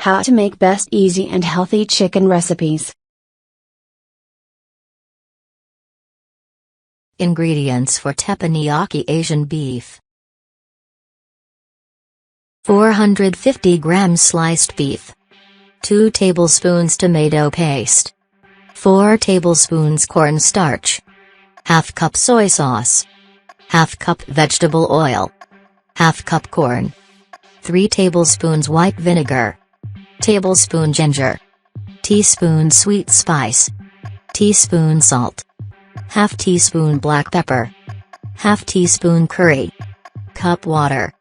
How to make best easy and healthy chicken recipes. Ingredients for teppanyaki Asian beef. 450 grams sliced beef. 2 tablespoons tomato paste. 4 tablespoons cornstarch. Half cup soy sauce. Half cup vegetable oil. Half cup corn. 3 tablespoons white vinegar. Tablespoon ginger. Teaspoon sweet spice. Teaspoon salt. Half teaspoon black pepper. Half teaspoon curry. Cup water.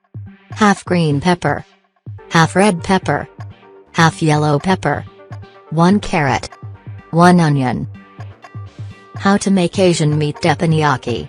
Half green pepper. Half red pepper. Half yellow pepper. 1 carrot. 1 onion. How to make Asian meat tepanyaki.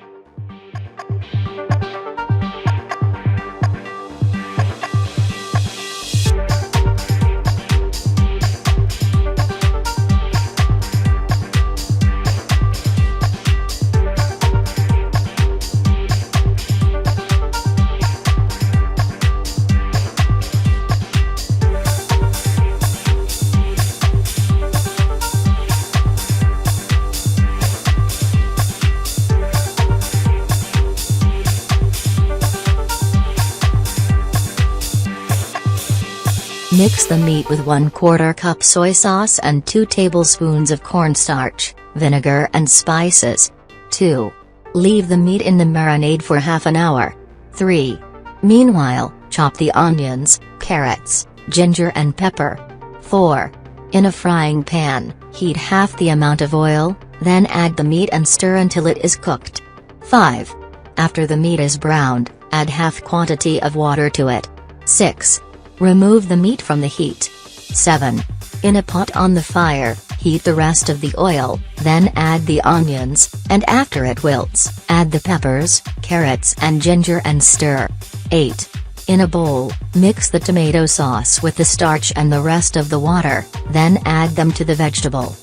Mix the meat with 1/4 cup soy sauce and 2 tablespoons of cornstarch, vinegar and spices. 2. Leave the meat in the marinade for half an hour. 3. Meanwhile, chop the onions, carrots, ginger and pepper. 4. In a frying pan, heat half the amount of oil, then add the meat and stir until it is cooked. 5. After the meat is browned, add half quantity of water to it. 6. Remove the meat from the heat. 7. In a pot on the fire, heat the rest of the oil, then add the onions, and after it wilts, add the peppers, carrots and ginger and stir. 8. In a bowl, mix the tomato sauce with the starch and the rest of the water, then add them to the vegetable.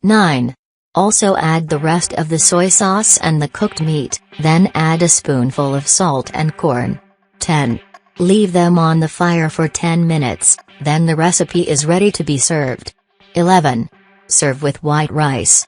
(9) Also add the rest of the soy sauce and the cooked meat, then add a spoonful of salt and corn. 10. Leave them on the fire for 10 minutes, then the recipe is ready to be served. 11. Serve with white rice.